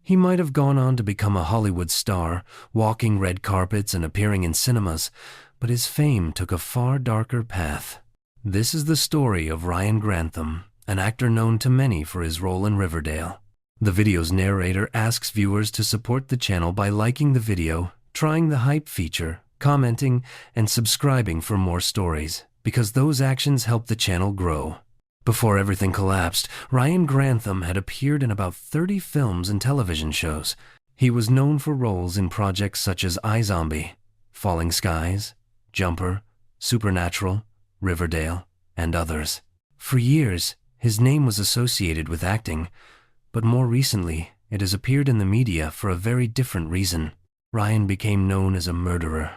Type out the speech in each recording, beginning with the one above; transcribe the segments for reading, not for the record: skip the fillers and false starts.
He might have gone on to become a Hollywood star, walking red carpets and appearing in cinemas, but his fame took a far darker path. This is the story of Ryan Grantham, an actor known to many for his role in Riverdale. The video's narrator asks viewers to support the channel by liking the video, trying the hype feature, commenting, and subscribing for more stories, because those actions help the channel grow. Before everything collapsed, Ryan Grantham had appeared in about 30 films and television shows. He was known for roles in projects such as iZombie, Falling Skies, Jumper, Supernatural, Riverdale, and others. For years, his name was associated with acting, but more recently, it has appeared in the media for a very different reason. Ryan became known as a murderer,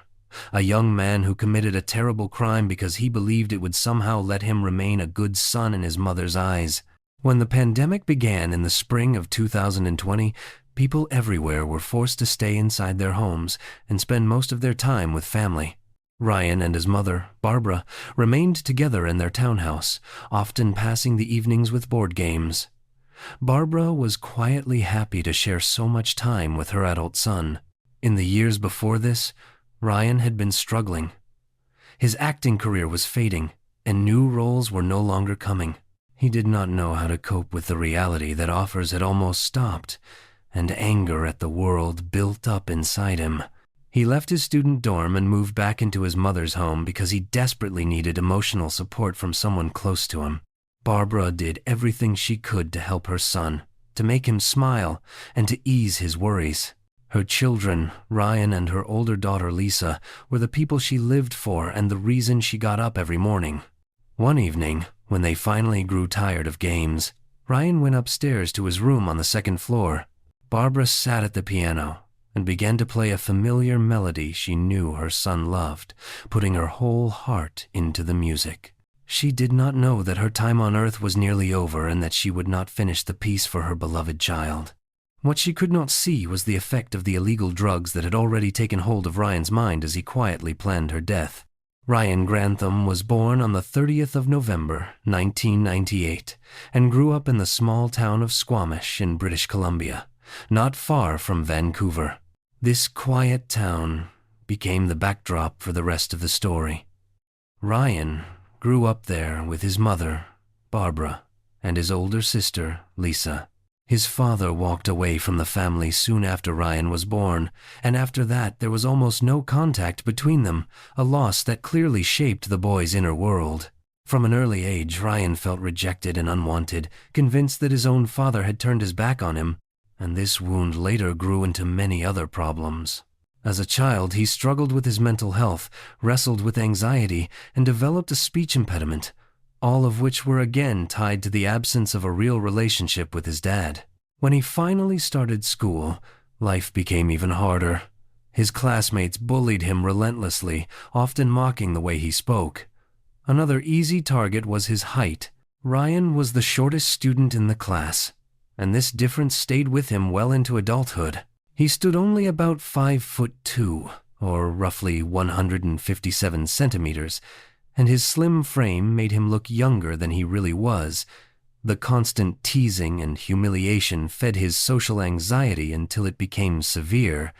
a young man who committed a terrible crime because he believed it would somehow let him remain a good son in his mother's eyes. When the pandemic began in the spring of 2020, people everywhere were forced to stay inside their homes and spend most of their time with family. Ryan and his mother, Barbara, remained together in their townhouse, often passing the evenings with board games. Barbara was quietly happy to share so much time with her adult son. In the years before this, Ryan had been struggling. His acting career was fading, and new roles were no longer coming. He did not know how to cope with the reality that offers had almost stopped, and anger at the world built up inside him. He left his student dorm and moved back into his mother's home because he desperately needed emotional support from someone close to him. Barbara did everything she could to help her son, to make him smile, and to ease his worries. Her children, Ryan and her older daughter Lisa, were the people she lived for and the reason she got up every morning. One evening, when they finally grew tired of games, Ryan went upstairs to his room on the second floor. Barbara sat at the piano and began to play a familiar melody she knew her son loved, putting her whole heart into the music. She did not know that her time on earth was nearly over and that she would not finish the piece for her beloved child. What she could not see was the effect of the illegal drugs that had already taken hold of Ryan's mind as he quietly planned her death. Ryan Grantham was born on the 30th of November, 1998, and grew up in the small town of Squamish in British Columbia, not far from Vancouver. This quiet town became the backdrop for the rest of the story. Ryan grew up there with his mother, Barbara, and his older sister, Lisa. His father walked away from the family soon after Ryan was born, and after that there was almost no contact between them, a loss that clearly shaped the boy's inner world. From an early age, Ryan felt rejected and unwanted, convinced that his own father had turned his back on him, and this wound later grew into many other problems. As a child, he struggled with his mental health, wrestled with anxiety, and developed a speech impediment, all of which were again tied to the absence of a real relationship with his dad. When he finally started school, life became even harder. His classmates bullied him relentlessly, often mocking the way he spoke. Another easy target was his height. Ryan was the shortest student in the class, and this difference stayed with him well into adulthood. He stood only about 5'2", or roughly 157 centimeters, and his slim frame made him look younger than he really was. The constant teasing and humiliation fed his social anxiety until it became severe.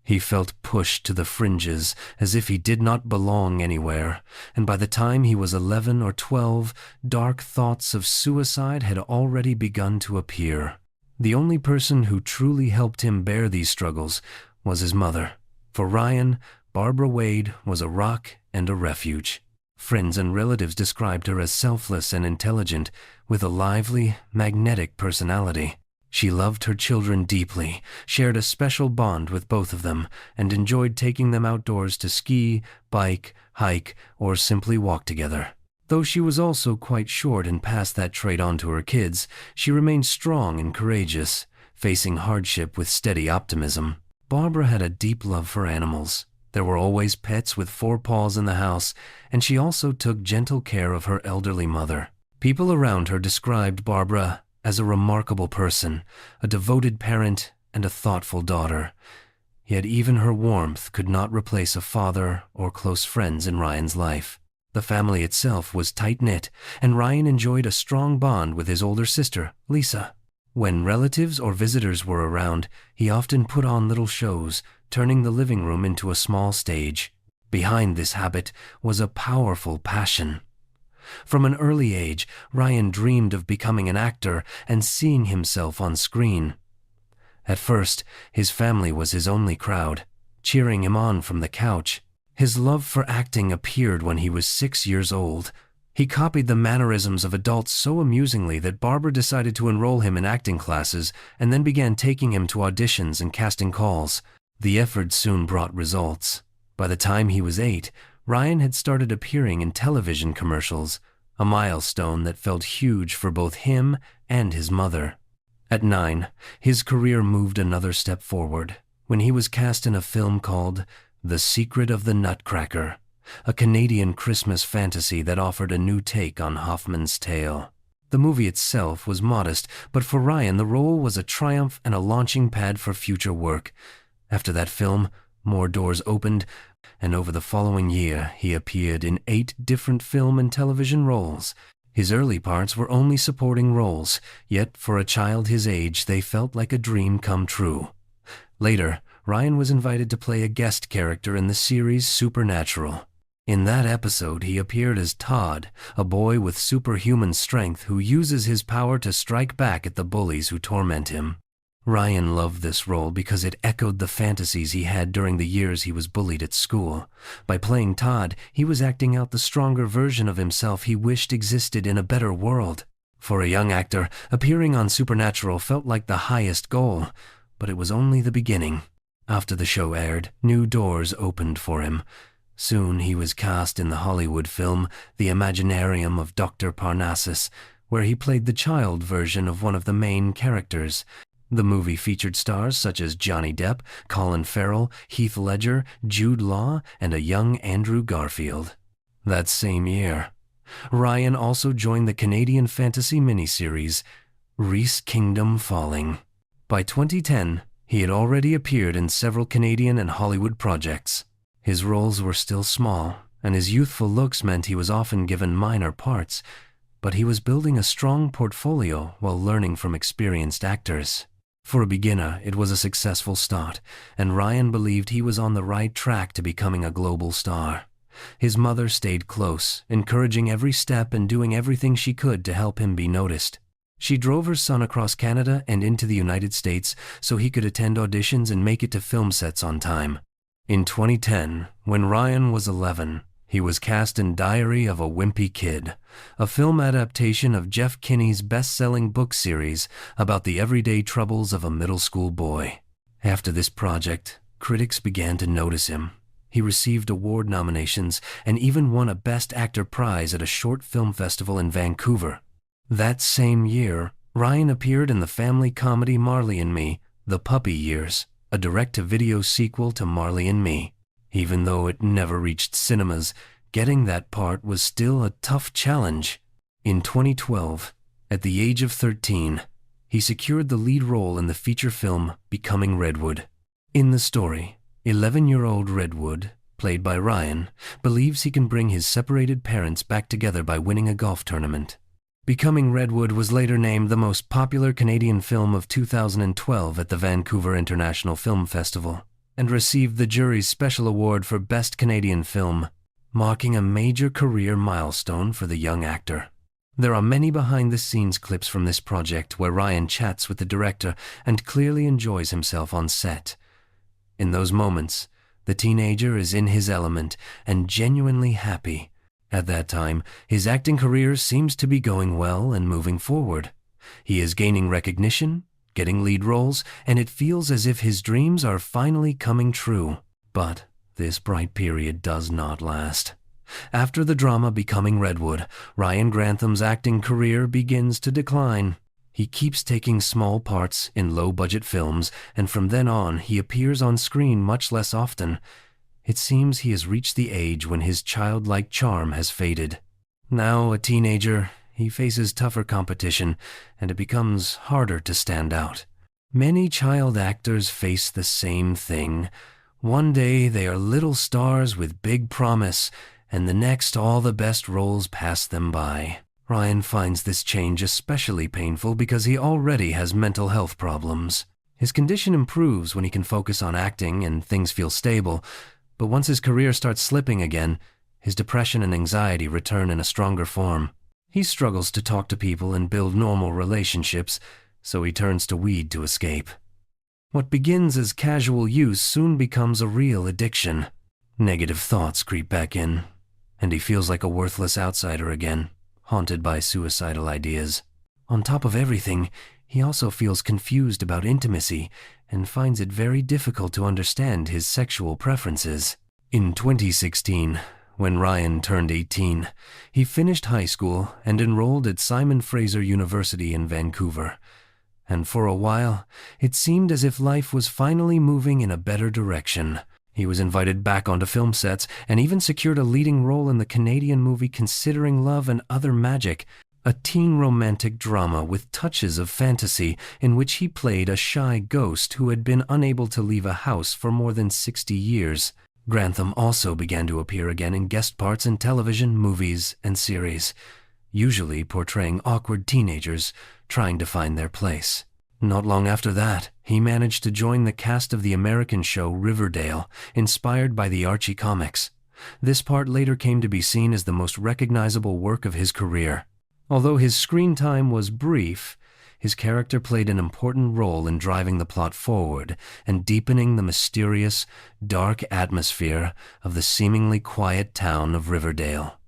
He felt pushed to the fringes, as if he did not belong anywhere, and by the time he was 11 or 12, dark thoughts of suicide had already begun to appear. The only person who truly helped him bear these struggles was his mother. For Ryan, Barbara Wade was a rock and a refuge. Friends and relatives described her as selfless and intelligent, with a lively, magnetic personality. She loved her children deeply, shared a special bond with both of them, and enjoyed taking them outdoors to ski, bike, hike, or simply walk together. Though she was also quite short and passed that trait on to her kids, she remained strong and courageous, facing hardship with steady optimism. Barbara had a deep love for animals. There were always pets with 4 paws in the house, and she also took gentle care of her elderly mother. People around her described Barbara as a remarkable person, a devoted parent, and a thoughtful daughter. Yet even her warmth could not replace a father or close friends in Ryan's life. The family itself was tight-knit, and Ryan enjoyed a strong bond with his older sister, Lisa. When relatives or visitors were around, he often put on little shows, turning the living room into a small stage. Behind this habit was a powerful passion. From an early age, Ryan dreamed of becoming an actor and seeing himself on screen. At first, his family was his only crowd, cheering him on from the couch. His love for acting appeared when he was 6 years old. He copied the mannerisms of adults so amusingly that Barbara decided to enroll him in acting classes and then began taking him to auditions and casting calls. The effort soon brought results. By the time he was 8, Ryan had started appearing in television commercials, a milestone that felt huge for both him and his mother. At 9, his career moved another step forward when he was cast in a film called The Secret of the Nutcracker, a Canadian Christmas fantasy that offered a new take on Hoffman's tale. The movie itself was modest, but for Ryan the role was a triumph and a launching pad for future work. After that film, more doors opened, and over the following year he appeared in 8 different film and television roles. His early parts were only supporting roles, yet for a child his age they felt like a dream come true. Later, Ryan was invited to play a guest character in the series Supernatural. In that episode, he appeared as Todd, a boy with superhuman strength who uses his power to strike back at the bullies who torment him. Ryan loved this role because it echoed the fantasies he had during the years he was bullied at school. By playing Todd, he was acting out the stronger version of himself he wished existed in a better world. For a young actor, appearing on Supernatural felt like the highest goal, but it was only the beginning. After the show aired, new doors opened for him. Soon he was cast in the Hollywood film The Imaginarium of Dr. Parnassus, where he played the child version of one of the main characters. The movie featured stars such as Johnny Depp, Colin Farrell, Heath Ledger, Jude Law, and a young Andrew Garfield. That same year, Ryan also joined the Canadian fantasy miniseries Reese Kingdom Falling. By 2010, he had already appeared in several Canadian and Hollywood projects. His roles were still small, and his youthful looks meant he was often given minor parts, but he was building a strong portfolio while learning from experienced actors. For a beginner, it was a successful start, and Ryan believed he was on the right track to becoming a global star. His mother stayed close, encouraging every step and doing everything she could to help him be noticed. She drove her son across Canada and into the United States so he could attend auditions and make it to film sets on time. In 2010, when Ryan was 11, he was cast in Diary of a Wimpy Kid, a film adaptation of Jeff Kinney's best-selling book series about the everyday troubles of a middle school boy. After this project, critics began to notice him. He received award nominations and even won a Best Actor prize at a short film festival in Vancouver. That same year, Ryan appeared in the family comedy Marley and Me, The Puppy Years, a direct-to-video sequel to Marley and Me. Even though it never reached cinemas, getting that part was still a tough challenge. In 2012, at the age of 13, he secured the lead role in the feature film Becoming Redwood. In the story, 11-year-old Redwood, played by Ryan, believes he can bring his separated parents back together by winning a golf tournament. Becoming Redwood was later named the most popular Canadian film of 2012 at the Vancouver International Film Festival, and received the jury's special award for Best Canadian Film, marking a major career milestone for the young actor. There are many behind-the-scenes clips from this project where Ryan chats with the director and clearly enjoys himself on set. In those moments, the teenager is in his element and genuinely happy. At that time, his acting career seems to be going well and moving forward. He is gaining recognition, getting lead roles, and it feels as if his dreams are finally coming true. But this bright period does not last. After the drama Becoming Redwood, Ryan Grantham's acting career begins to decline. He keeps taking small parts in low-budget films, and from then on he appears on screen much less often. It seems he has reached the age when his childlike charm has faded. Now a teenager, he faces tougher competition, and it becomes harder to stand out. Many child actors face the same thing. One day they are little stars with big promise, and the next all the best roles pass them by. Ryan finds this change especially painful because he already has mental health problems. His condition improves when he can focus on acting and things feel stable, but once his career starts slipping again, his depression and anxiety return in a stronger form. He struggles to talk to people and build normal relationships, so he turns to weed to escape. What begins as casual use soon becomes a real addiction. Negative thoughts creep back in, and he feels like a worthless outsider again, haunted by suicidal ideas. On top of everything, he also feels confused about intimacy and finds it very difficult to understand his sexual preferences. In 2016, when Ryan turned 18, he finished high school and enrolled at Simon Fraser University in Vancouver. And for a while, it seemed as if life was finally moving in a better direction. He was invited back onto film sets and even secured a leading role in the Canadian movie Considering Love and Other Magic, a teen romantic drama with touches of fantasy in which he played a shy ghost who had been unable to leave a house for more than 60 years. Grantham also began to appear again in guest parts in television, movies, and series, usually portraying awkward teenagers trying to find their place. Not long after that, he managed to join the cast of the American show Riverdale, inspired by the Archie comics. This part later came to be seen as the most recognizable work of his career. Although his screen time was brief, his character played an important role in driving the plot forward and deepening the mysterious, dark atmosphere of the seemingly quiet town of Riverdale.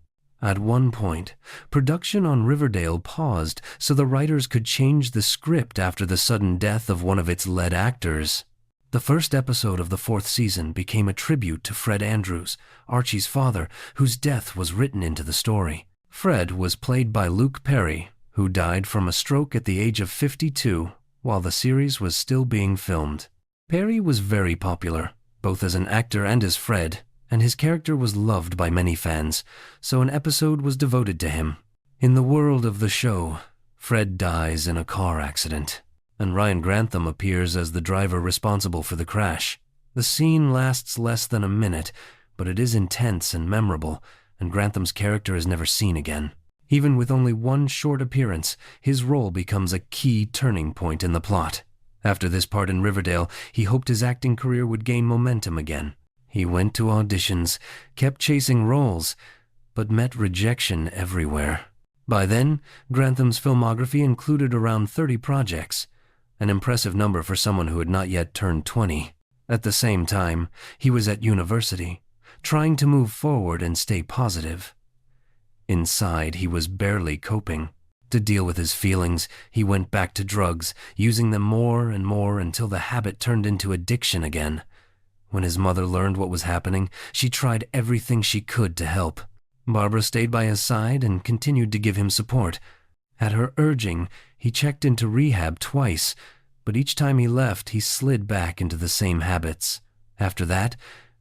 At one point, production on Riverdale paused so the writers could change the script after the sudden death of one of its lead actors. The first episode of the 4th season became a tribute to Fred Andrews, Archie's father, whose death was written into the story. Fred was played by Luke Perry, who died from a stroke at the age of 52 while the series was still being filmed. Perry was very popular, both as an actor and as Fred, and his character was loved by many fans, so an episode was devoted to him. In the world of the show, Fred dies in a car accident, and Ryan Grantham appears as the driver responsible for the crash. The scene lasts less than a minute, but it is intense and memorable, and Grantham's character is never seen again. Even with only one short appearance, his role becomes a key turning point in the plot. After this part in Riverdale, he hoped his acting career would gain momentum again. He went to auditions, kept chasing roles, but met rejection everywhere. By then, Grantham's filmography included around 30 projects, an impressive number for someone who had not yet turned 20. At the same time, he was at university, trying to move forward and stay positive. Inside, he was barely coping. To deal with his feelings, he went back to drugs, using them more and more until the habit turned into addiction again. When his mother learned what was happening, she tried everything she could to help. Barbara stayed by his side and continued to give him support. At her urging, he checked into rehab twice, but each time he left, he slid back into the same habits. After that,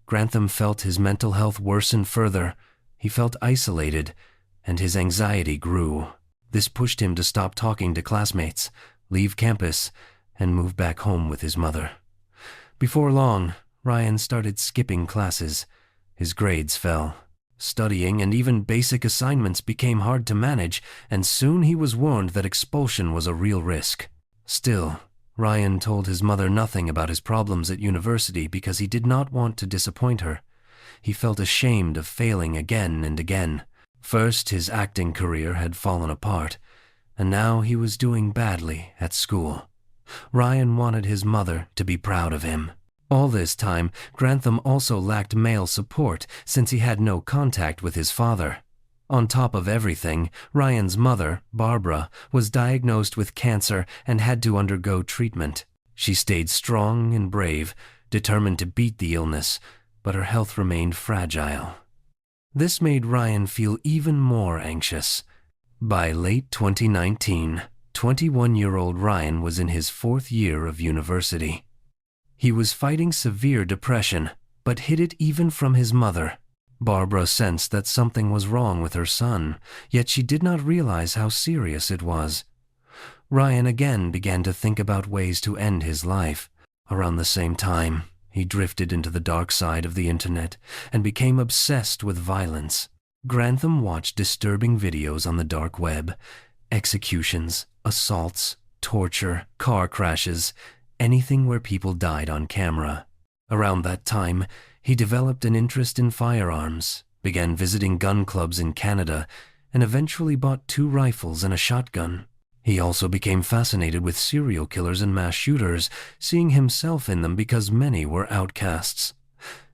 Grantham felt his mental health worsen further. He felt isolated, and his anxiety grew. This pushed him to stop talking to classmates, leave campus, and move back home with his mother. Before long, Ryan started skipping classes. His grades fell. Studying and even basic assignments became hard to manage, and soon he was warned that expulsion was a real risk. Still, Ryan told his mother nothing about his problems at university because he did not want to disappoint her. He felt ashamed of failing again and again. First, his acting career had fallen apart, and now he was doing badly at school. Ryan wanted his mother to be proud of him. All this time, Grantham also lacked male support since he had no contact with his father. On top of everything, Ryan's mother, Barbara, was diagnosed with cancer and had to undergo treatment. She stayed strong and brave, determined to beat the illness, but her health remained fragile. This made Ryan feel even more anxious. By late 2019, 21-year-old Ryan was in his 4th year of university. He was fighting severe depression, but hid it even from his mother. Barbara sensed that something was wrong with her son, yet she did not realize how serious it was. Ryan again began to think about ways to end his life. Around the same time, he drifted into the dark side of the internet and became obsessed with violence. Grantham watched disturbing videos on the dark web: executions, assaults, torture, car crashes, anything where people died on camera. Around that time, he developed an interest in firearms, began visiting gun clubs in Canada, and eventually bought 2 rifles and a shotgun. He also became fascinated with serial killers and mass shooters, seeing himself in them because many were outcasts.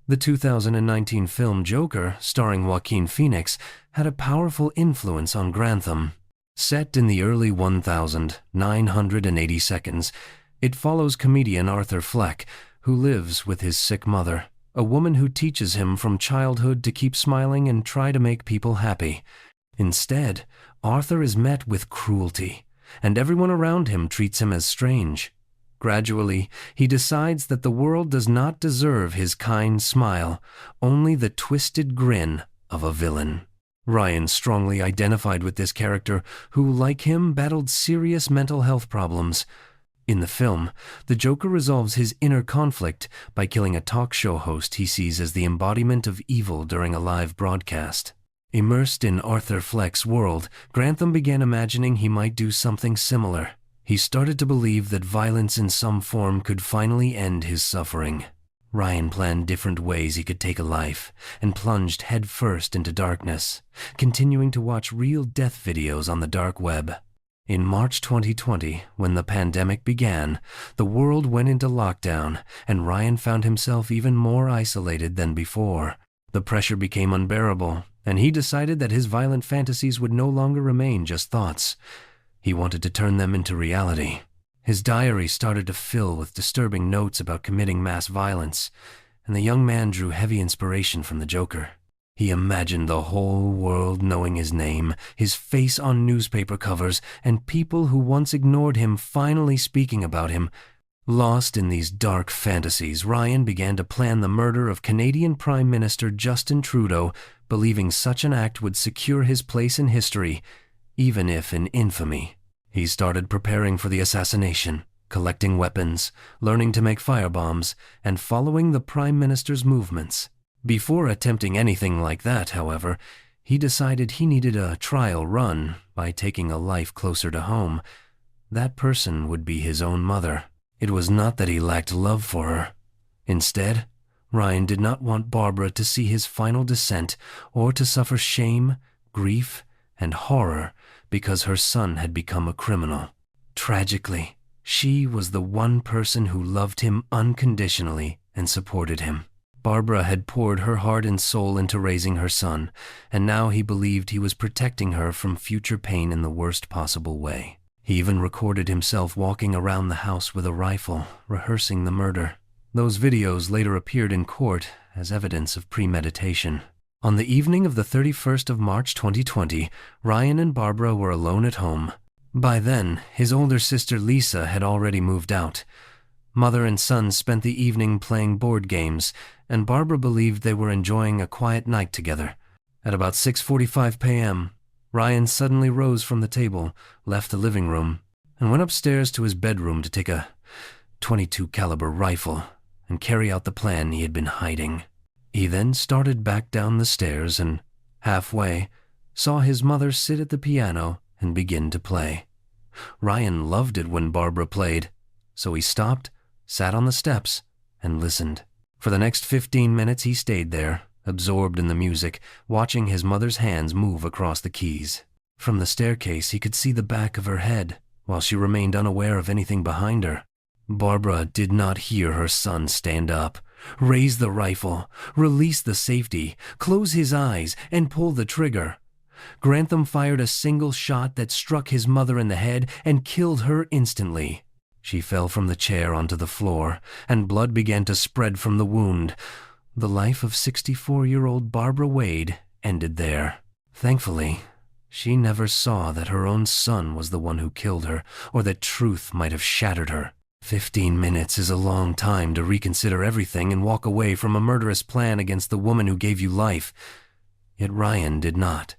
The 2019 film Joker, starring Joaquin Phoenix, had a powerful influence on Grantham. Set in the early 1980 seconds, it follows comedian Arthur Fleck, who lives with his sick mother, a woman who teaches him from childhood to keep smiling and try to make people happy. Instead, Arthur is met with cruelty, and everyone around him treats him as strange. Gradually, he decides that the world does not deserve his kind smile, only the twisted grin of a villain. Ryan strongly identified with this character, who, like him, battled serious mental health problems. In the film, the Joker resolves his inner conflict by killing a talk show host he sees as the embodiment of evil during a live broadcast. Immersed in Arthur Fleck's world, Grantham began imagining he might do something similar. He started to believe that violence in some form could finally end his suffering. Ryan planned different ways he could take a life, and plunged headfirst into darkness, continuing to watch real death videos on the dark web. In March 2020, when the pandemic began, the world went into lockdown, and Ryan found himself even more isolated than before. The pressure became unbearable, and he decided that his violent fantasies would no longer remain just thoughts. He wanted to turn them into reality. His diary started to fill with disturbing notes about committing mass violence, and the young man drew heavy inspiration from the Joker. He imagined the whole world knowing his name, his face on newspaper covers, and people who once ignored him finally speaking about him. Lost in these dark fantasies, Ryan began to plan the murder of Canadian Prime Minister Justin Trudeau, believing such an act would secure his place in history, even if in infamy. He started preparing for the assassination, collecting weapons, learning to make firebombs, and following the Prime Minister's movements. Before attempting anything like that, however, he decided he needed a trial run by taking a life closer to home. That person would be his own mother. It was not that he lacked love for her. Instead, Ryan did not want Barbara to see his final descent or to suffer shame, grief, and horror because her son had become a criminal. Tragically, she was the one person who loved him unconditionally and supported him. Barbara had poured her heart and soul into raising her son, and now he believed he was protecting her from future pain in the worst possible way. He even recorded himself walking around the house with a rifle, rehearsing the murder. Those videos later appeared in court as evidence of premeditation. On the evening of the 31st of March 2020, Ryan and Barbara were alone at home. By then, his older sister Lisa had already moved out. Mother and son spent the evening playing board games, and Barbara believed they were enjoying a quiet night together. At about 6:45 p.m., Ryan suddenly rose from the table, left the living room, and went upstairs to his bedroom to take a .22 caliber rifle and carry out the plan he had been hiding. He then started back down the stairs and, halfway, saw his mother sit at the piano and begin to play. Ryan loved it when Barbara played, so he stopped, sat on the steps, and listened. For the next 15 minutes he stayed there, absorbed in the music, watching his mother's hands move across the keys. From the staircase he could see the back of her head, while she remained unaware of anything behind her. Barbara did not hear her son stand up, raise the rifle, release the safety, close his eyes, and pull the trigger. Grantham fired a single shot that struck his mother in the head and killed her instantly. She fell from the chair onto the floor, and blood began to spread from the wound. The life of 64-year-old Barbara Wade ended there. Thankfully, she never saw that her own son was the one who killed her, or that truth might have shattered her. 15 minutes is a long time to reconsider everything and walk away from a murderous plan against the woman who gave you life. Yet Ryan did not.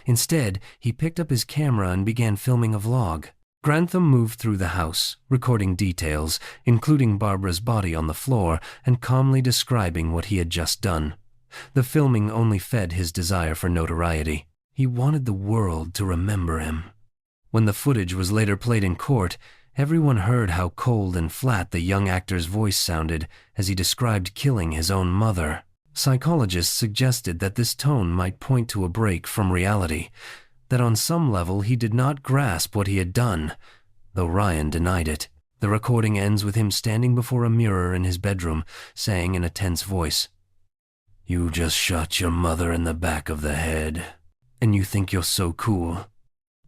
Instead, he picked up his camera and began filming a vlog. Grantham moved through the house, recording details, including Barbara's body on the floor, and calmly describing what he had just done. The filming only fed his desire for notoriety. He wanted the world to remember him. When the footage was later played in court, everyone heard how cold and flat the young actor's voice sounded as he described killing his own mother. Psychologists suggested that this tone might point to a break from reality, that on some level he did not grasp what he had done, though Ryan denied it. The recording ends with him standing before a mirror in his bedroom, saying in a tense voice, "You just shot your mother in the back of the head, and you think you're so cool."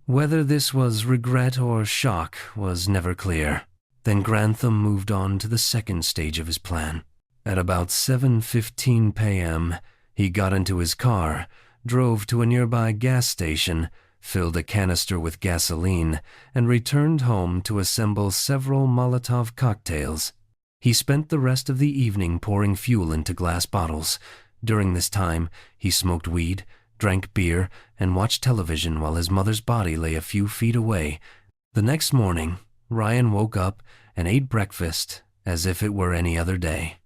Whether this was regret or shock was never clear. Then Grantham moved on to the second stage of his plan. At about 7:15 p.m., he got into his car, drove to a nearby gas station, filled a canister with gasoline, and returned home to assemble several Molotov cocktails. He spent the rest of the evening pouring fuel into glass bottles. During this time, he smoked weed, drank beer, and watched television while his mother's body lay a few feet away. The next morning, Ryan woke up and ate breakfast as if it were any other day.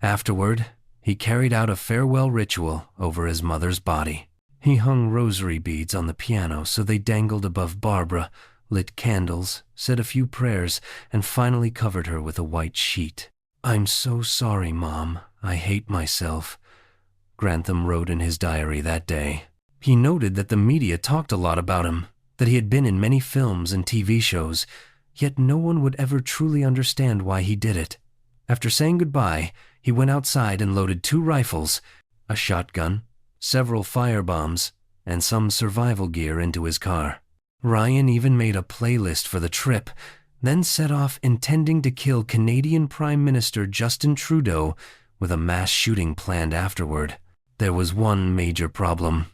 Afterward, he carried out a farewell ritual over his mother's body. He hung rosary beads on the piano so they dangled above Barbara, lit candles, said a few prayers, and finally covered her with a white sheet. "I'm so sorry, Mom. I hate myself," Grantham wrote in his diary that day. He noted that the media talked a lot about him, that he had been in many films and TV shows, yet no one would ever truly understand why he did it. After saying goodbye, he went outside and loaded 2 rifles, a shotgun, several firebombs, and some survival gear into his car. Ryan even made a playlist for the trip, then set off intending to kill Canadian Prime Minister Justin Trudeau with a mass shooting planned afterward. There was one major problem.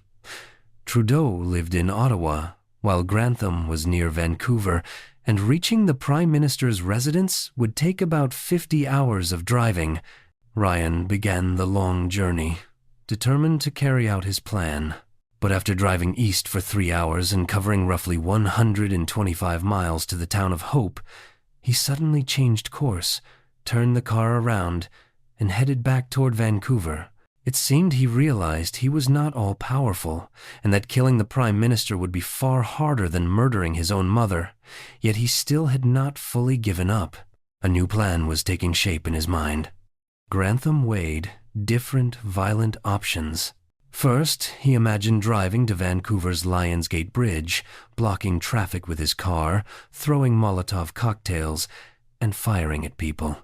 Trudeau lived in Ottawa, while Grantham was near Vancouver, and reaching the Prime Minister's residence would take about 50 hours of driving. Ryan began the long journey, determined to carry out his plan. But after driving east for 3 hours and covering roughly 125 miles to the town of Hope, he suddenly changed course, turned the car around, and headed back toward Vancouver. It seemed he realized he was not all-powerful, and that killing the Prime Minister would be far harder than murdering his own mother, yet he still had not fully given up. A new plan was taking shape in his mind. Grantham weighed different violent options. First, he imagined driving to Vancouver's Lionsgate Bridge, blocking traffic with his car, throwing Molotov cocktails, and firing at people.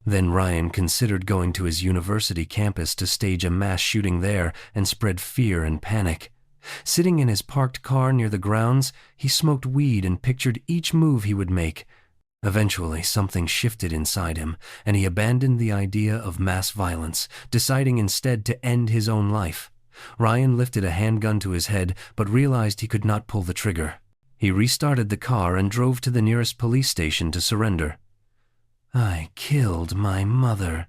Then Ryan considered going to his university campus to stage a mass shooting there and spread fear and panic. Sitting in his parked car near the grounds, he smoked weed and pictured each move he would make. Eventually, something shifted inside him, and he abandoned the idea of mass violence, deciding instead to end his own life. Ryan lifted a handgun to his head, but realized he could not pull the trigger. He restarted the car and drove to the nearest police station to surrender. "I killed my mother,"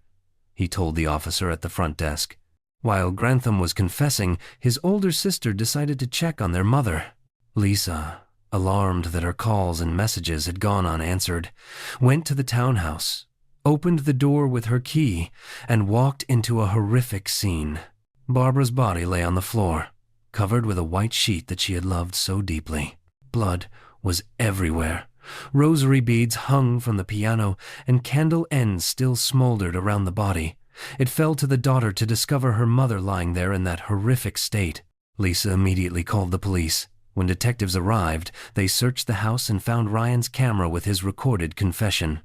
he told the officer at the front desk. While Grantham was confessing, his older sister decided to check on their mother. Lisa, alarmed that her calls and messages had gone unanswered, went to the townhouse, opened the door with her key, and walked into a horrific scene. Barbara's body lay on the floor, covered with a white sheet that she had loved so deeply. Blood was everywhere. Rosary beads hung from the piano, and candle ends still smoldered around the body. It fell to the daughter to discover her mother lying there in that horrific state. Lisa immediately called the police. When detectives arrived, they searched the house and found Ryan's camera with his recorded confession.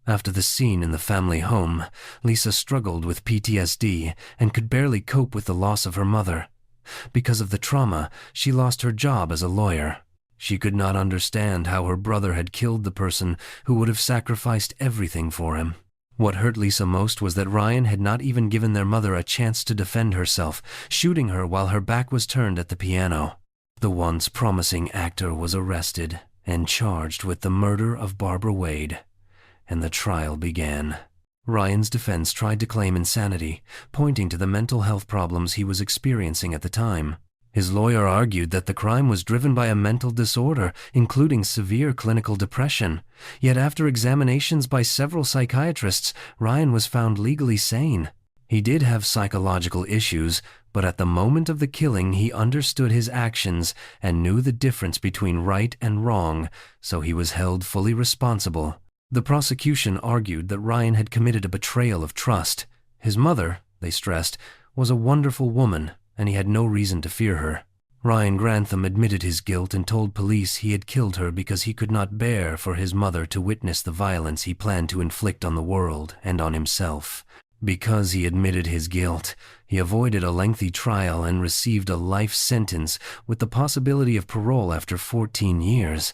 After the scene in the family home, Lisa struggled with PTSD and could barely cope with the loss of her mother. Because of the trauma, she lost her job as a lawyer. She could not understand how her brother had killed the person who would have sacrificed everything for him. What hurt Lisa most was that Ryan had not even given their mother a chance to defend herself, shooting her while her back was turned at the piano. The once promising actor was arrested and charged with the murder of Barbara Wade, and the trial began. Ryan's defense tried to claim insanity, pointing to the mental health problems he was experiencing at the time. His lawyer argued that the crime was driven by a mental disorder, including severe clinical depression. Yet after examinations by several psychiatrists, Ryan was found legally sane. He did have psychological issues, but at the moment of the killing he understood his actions and knew the difference between right and wrong, so he was held fully responsible. The prosecution argued that Ryan had committed a betrayal of trust. His mother, they stressed, was a wonderful woman, and he had no reason to fear her. Ryan Grantham admitted his guilt and told police he had killed her because he could not bear for his mother to witness the violence he planned to inflict on the world and on himself. Because he admitted his guilt, he avoided a lengthy trial and received a life sentence with the possibility of parole after 14 years.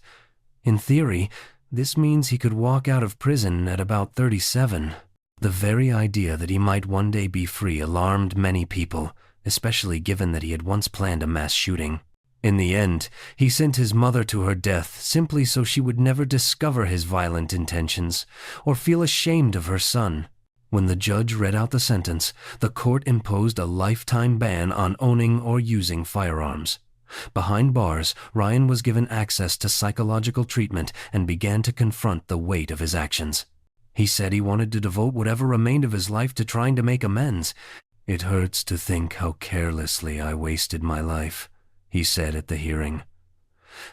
In theory, this means he could walk out of prison at about 37. The very idea that he might one day be free alarmed many people, especially given that he had once planned a mass shooting. In the end, he sent his mother to her death simply so she would never discover his violent intentions or feel ashamed of her son. When the judge read out the sentence, the court imposed a lifetime ban on owning or using firearms. Behind bars, Ryan was given access to psychological treatment and began to confront the weight of his actions. He said he wanted to devote whatever remained of his life to trying to make amends. "It hurts to think how carelessly I wasted my life," he said at the hearing.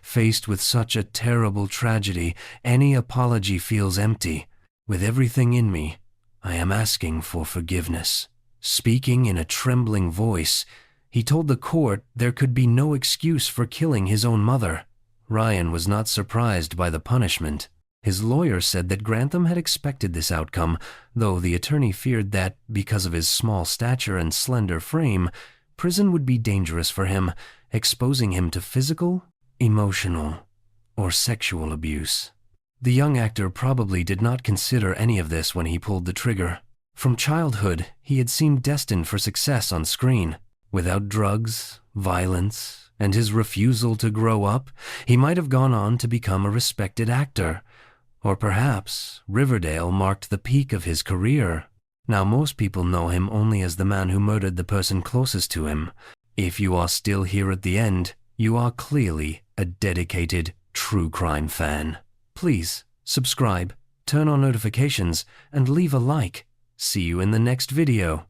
"Faced with such a terrible tragedy, any apology feels empty. With everything in me, I am asking for forgiveness." Speaking in a trembling voice, he told the court there could be no excuse for killing his own mother. Ryan was not surprised by the punishment. His lawyer said that Grantham had expected this outcome, though the attorney feared that, because of his small stature and slender frame, prison would be dangerous for him, exposing him to physical, emotional, or sexual abuse. The young actor probably did not consider any of this when he pulled the trigger. From childhood, he had seemed destined for success on screen. Without drugs, violence, and his refusal to grow up, he might have gone on to become a respected actor. Or perhaps Riverdale marked the peak of his career. Now most people know him only as the man who murdered the person closest to him. If you are still here at the end, you are clearly a dedicated true crime fan. Please subscribe, turn on notifications, and leave a like. See you in the next video.